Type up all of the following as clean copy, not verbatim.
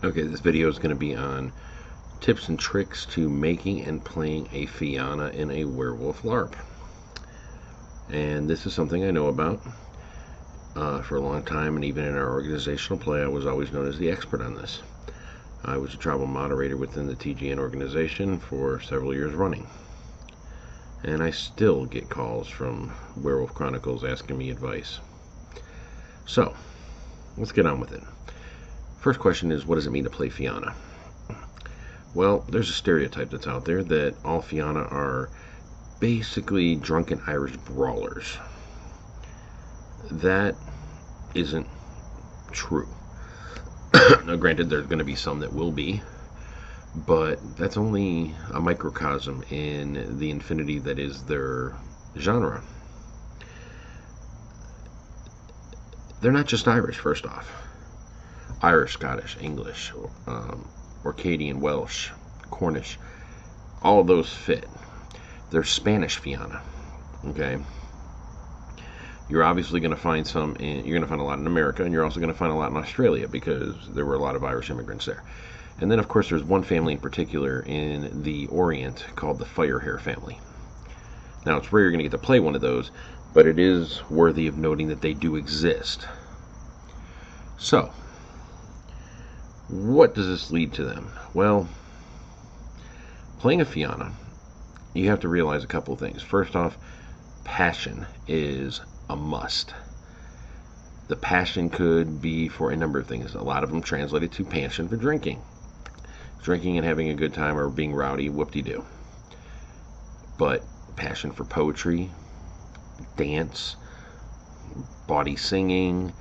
Okay, this video is going to be on tips and tricks to making and playing a Fianna in a werewolf LARP. And this is something I know about for a long time, and even in our organizational play I was always known as the expert on this. I was a tribal moderator within the TGN organization for several years running. And I still get calls from Werewolf Chronicles asking me advice. So, let's get on with it. First question is, what does it mean to play Fianna? Well, there's a stereotype that's out there that all Fianna are basically drunken Irish brawlers. That isn't true. Now, granted, there's going to be some that will be, but that's only a microcosm in the infinity that is their genre. They're not just Irish, first off. Irish, Scottish, English, Orcadian, Welsh, Cornish, all of those fit. They're Spanish Fianna, okay? You're obviously going to find you're going to find a lot in America, and you're also going to find a lot in Australia because there were a lot of Irish immigrants there. And then, of course, there's one family in particular in the Orient called the Firehair family. Now, it's rare you're going to get to play one of those, but it is worthy of noting that they do exist. So, what does this lead to them? Well, playing a Fianna, you have to realize a couple of things. First off, passion is a must. The passion could be for a number of things. A lot of them translated to passion for drinking. Drinking and having a good time, or being rowdy, whoop-de-doo. But passion for poetry, dance, bawdy singing,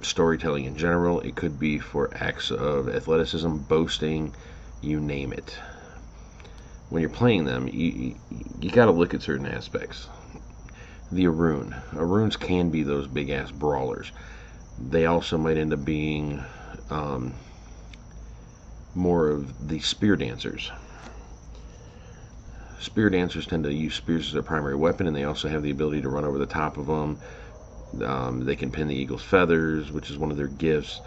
storytelling in general. It could be for acts of athleticism, boasting, you name it. When you're playing them, you got to look at certain aspects. The Aroons can be those big ass brawlers. They also might end up being more of the spear dancers. Spear dancers tend to use spears as their primary weapon, and they also have the ability to run over the top of them. They can pin the eagle's feathers, which is one of their gifts.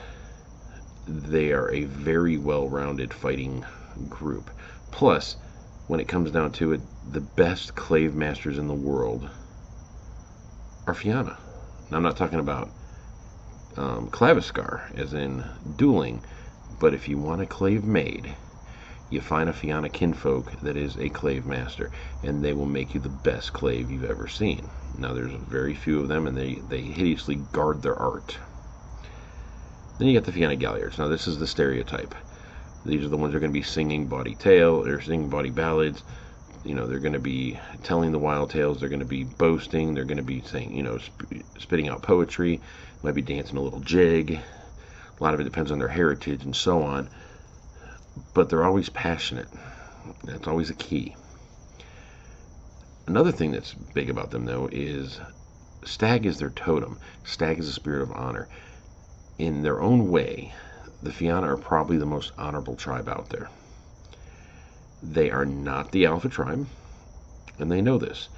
They are a very well-rounded fighting group. Plus, when it comes down to it, the best clave masters in the world are Fianna. Now, I'm not talking about claviskar, as in dueling, but if you want a clave made, you find a Fianna kinfolk that is a clave master, and they will make you the best clave you've ever seen. Now, there's very few of them, and they hideously guard their art. Then you got the Fianna Galliards. Now, this is the stereotype. These are the ones that are going to be singing bawdy tale, or singing bawdy ballads. You know, they're going to be telling the wild tales. They're going to be boasting. They're going to be saying, you know, spitting out poetry. Might be dancing a little jig. A lot of it depends on their heritage and so on. But they're always passionate. That's always a key. Another thing that's big about them, though, is stag is their totem. Stag is a spirit of honor. In their own way, the Fianna are probably the most honorable tribe out there. They are not the alpha tribe, and they know this.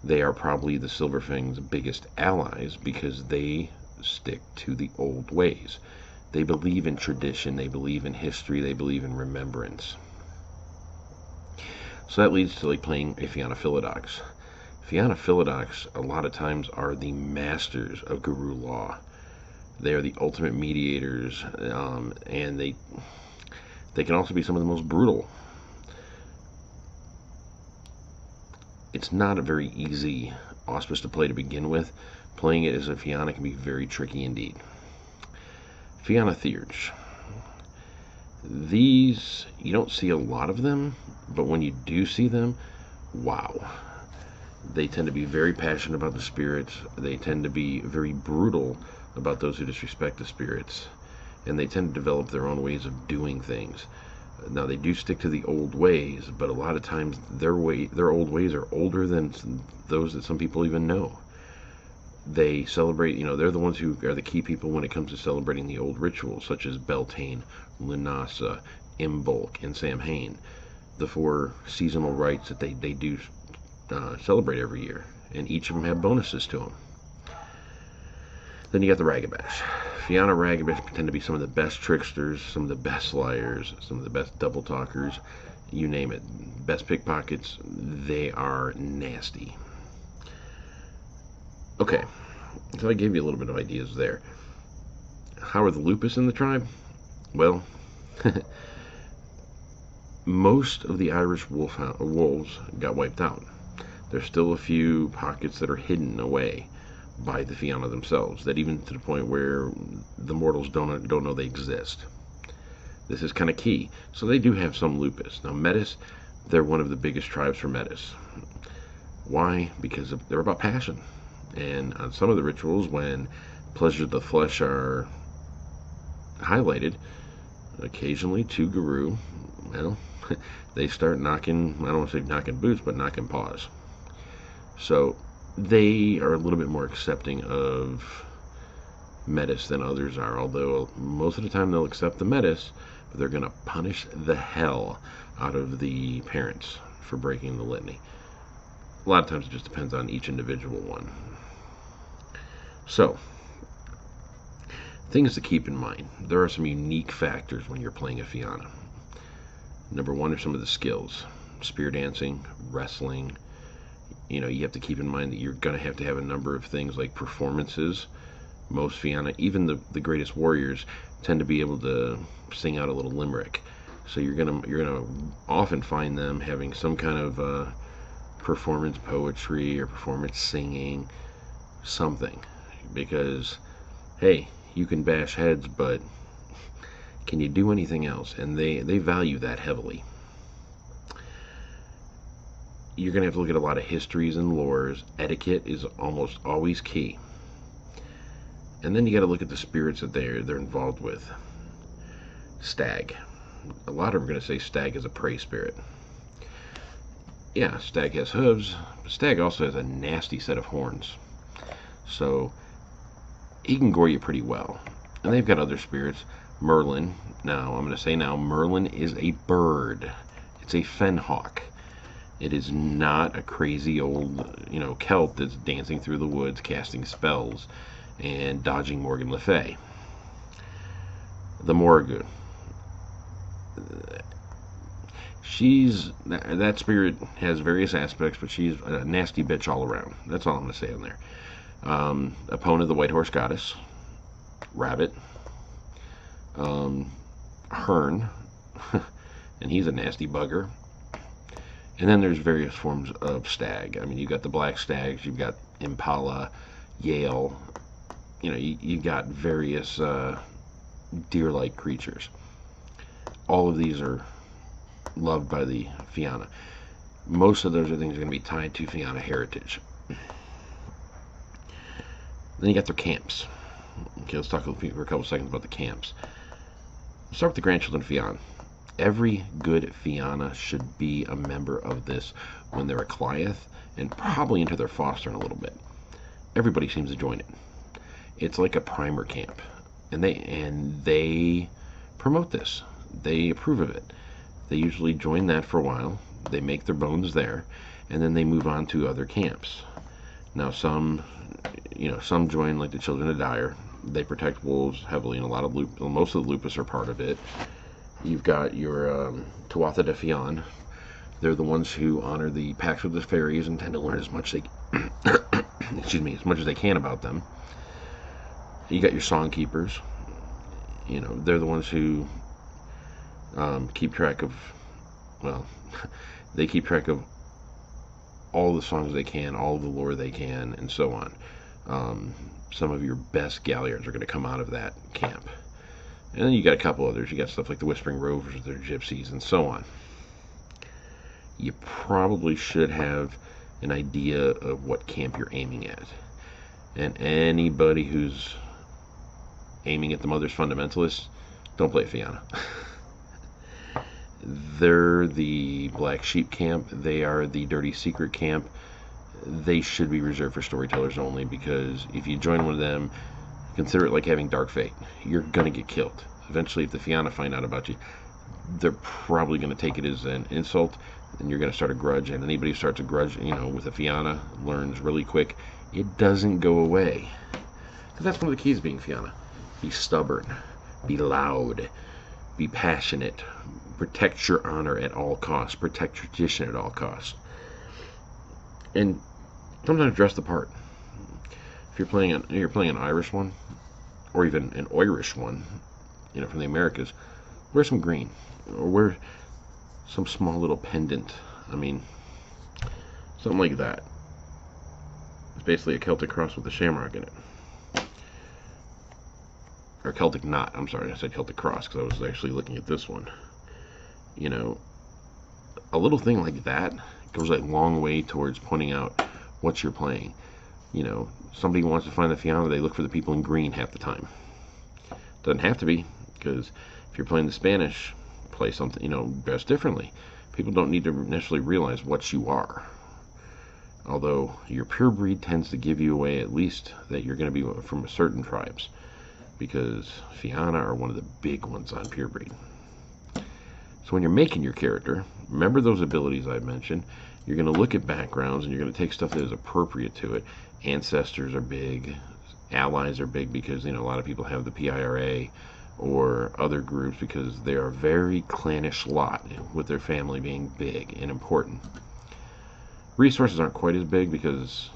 They are probably the Silverfang's biggest allies because they stick to the old ways. They believe in tradition, they believe in history, they believe in remembrance. So that leads to like playing a Fianna Philodox. Fianna Philodox a lot of times are the masters of Guru law. They are the ultimate mediators, and they can also be some of the most brutal. It's not a very easy auspice to play to begin with. Playing it as a Fianna can be very tricky indeed. Fianna Theurge. These, you don't see a lot of them, but when you do see them, wow. They tend to be very passionate about the spirits. They tend to be very brutal about those who disrespect the spirits. And they tend to develop their own ways of doing things. Now, they do stick to the old ways, but a lot of times their old ways are older than those that some people even know. They celebrate, you know, they're the ones who are the key people when it comes to celebrating the old rituals, such as Beltane, Lunasa, Imbolc, and Samhain. The 4 seasonal rites that they do celebrate every year, and each of them have bonuses to them. Then you got the Ragabash. Fianna Ragabash tend to be some of the best tricksters, some of the best liars, some of the best double talkers, you name it. Best pickpockets. They are nasty. Okay, so I gave you a little bit of ideas there. How are the Lupus in the tribe? Well, most of the Irish wolves got wiped out. There's still a few pockets that are hidden away by the Fianna themselves, that even to the point where the mortals don't know they exist. This is kind of key. So they do have some Lupus. Now Metis, they're one of the biggest tribes for Metis. Why? Because they're about passion. And on some of the rituals, when pleasures of the flesh are highlighted, occasionally two guru, well, they start knocking, I don't want to say knocking boots, but knocking paws. So they are a little bit more accepting of Metis than others are, although most of the time they'll accept the Metis, but they're going to punish the hell out of the parents for breaking the litany. A lot of times it just depends on each individual one. So, things to keep in mind. There are some unique factors when you're playing a Fianna. Number one are some of the skills. Spear dancing, wrestling. You know, you have to keep in mind that you're going to have a number of things like performances. Most Fianna, even the greatest warriors, tend to be able to sing out a little limerick. So you're gonna often find them having some kind of performance poetry or performance singing, something. Because, hey, you can bash heads, but can you do anything else? And they value that heavily. You're going to have to look at a lot of histories and lores. Etiquette is almost always key. And then you got to look at the spirits that they're involved with. Stag. A lot of them are going to say stag is a prey spirit. Yeah, stag has hooves, but stag also has a nasty set of horns. So he can gore you pretty well. And they've got other spirits. Merlin. Now, I'm going to say now, Merlin is a bird. It's a fenhawk. It is not a crazy old, Celt that's dancing through the woods, casting spells, and dodging Morgan Le Fay. The Morrigan. That spirit has various aspects, but she's a nasty bitch all around. That's all I'm going to say on there. Opponent, the White Horse Goddess. Rabbit. Hearn. And he's a nasty bugger. And then there's various forms of stag. I mean, you've got the black stags, you've got impala, Yale. You got various deer-like creatures. All of these are loved by the Fianna. Most of those are things that are going to be tied to Fianna heritage. Then you got their camps. Okay, let's talk for a couple seconds about the camps. Let's start with the grandchildren of Fianna. Every good Fianna should be a member of this when they're a Cliath, and probably into their foster in a little bit. Everybody seems to join it. It's like a primer camp, and they promote this. They approve of it. They usually join that for a while. They make their bones there, and then they move on to other camps. Now some join, like the Children of Dire. They protect wolves heavily, and most of the Lupus are part of it. You've got your Tuatha De Fianna. They're the ones who honor the pacts with the fairies and tend to learn as much as they can about them. You got your song keepers. They're the ones who keep track of, they keep track of all the songs they can, all the lore they can, and so on. Some of your best galliards are going to come out of that camp. And then you got a couple others. You got stuff like the Whispering Rovers, their gypsies, and so on. You probably should have an idea of what camp you're aiming at. And anybody who's aiming at the Mother's Fundamentalists, don't play Fianna. They're the Black Sheep camp. They are the Dirty Secret camp. They should be reserved for storytellers only, because if you join one of them, consider it like having Dark Fate. You're going to get killed. Eventually, if the Fianna find out about you, they're probably going to take it as an insult, and you're going to start a grudge. And anybody who starts a grudge, with a Fianna, learns really quick, it doesn't go away. Because that's one of the keys of being Fianna. Be stubborn, be loud, be passionate, protect your honor at all costs, protect tradition at all costs, and sometimes dress the part. If you're playing an Irish one, or even an Irish one, from the Americas, wear some green, or wear some small little pendant. I mean, something like that. It's basically a Celtic cross with a shamrock in it. Or Celtic knot. I'm sorry, I said Celtic cross because I was actually looking at this one. A little thing like that goes a long way towards pointing out what you're playing. Somebody wants to find the Fianna, they look for the people in green half the time. Doesn't have to be, because if you're playing the Spanish, play something, dress differently. People don't need to necessarily realize what you are. Although your pure breed tends to give you away at least that you're going to be from certain tribes, because Fianna are one of the big ones on pure breed. So when you're making your character, remember those abilities I mentioned. You're going to look at backgrounds and you're going to take stuff that is appropriate to it. Ancestors are big, allies are big, because a lot of people have the PIRA or other groups because they are a very clannish lot, with their family being big and important. Resources aren't quite as big because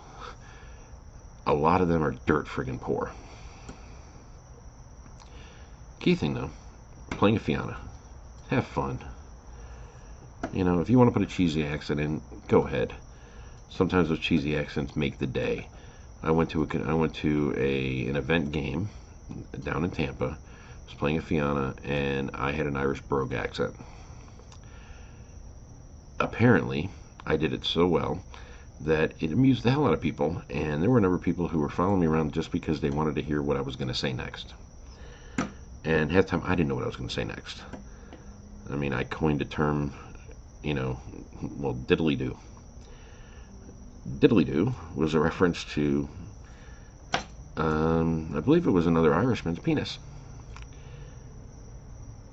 a lot of them are dirt friggin' poor. Key thing though, playing a Fianna, have fun. If you want to put a cheesy accent in, go ahead. Sometimes those cheesy accents make the day. I went to an event game down in Tampa. I was playing a Fianna, and I had an Irish brogue accent. Apparently, I did it so well that it amused the hell out of people, and there were a number of people who were following me around just because they wanted to hear what I was going to say next. And half the time, I didn't know what I was going to say next. I mean, I coined a term, diddly-do. Diddly-do was a reference to, I believe it was another Irishman's penis.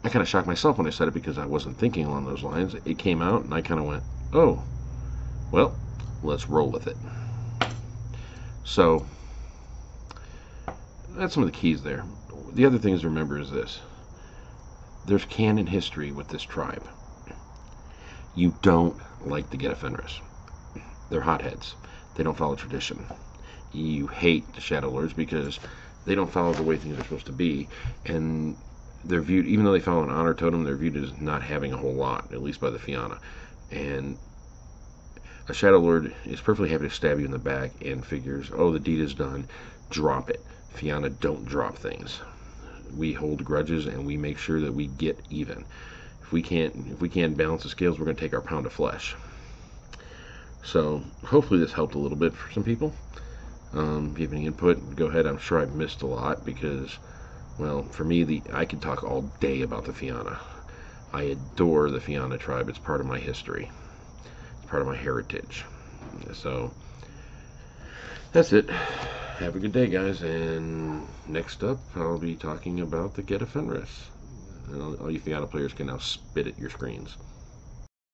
I kind of shocked myself when I said it because I wasn't thinking along those lines. It came out, and I kind of went, oh, well, let's roll with it. So, that's some of the keys there. The other thing to remember is this. There's canon history with this tribe. You don't like the Get-Fenris. They're hotheads. They don't follow tradition. You hate the Shadow Lords because they don't follow the way things are supposed to be, and they're viewed, even though they follow an honor totem, they're viewed as not having a whole lot, at least by the Fianna. And a Shadow Lord is perfectly happy to stab you in the back and figures, oh, the deed is done, drop it. Fianna don't drop things. We hold grudges and we make sure that we get even. If we can't balance the scales, we're going to take our pound of flesh. So hopefully this helped a little bit for some people. If you have any input, go ahead. I'm sure I've missed a lot because, well, for me, I could talk all day about the Fianna. I adore the Fianna tribe. It's part of my history. It's part of my heritage. So that's it. Have a good day, guys. And next up, I'll be talking about the Get-Fenris. And all you Fianna players can now spit at your screens.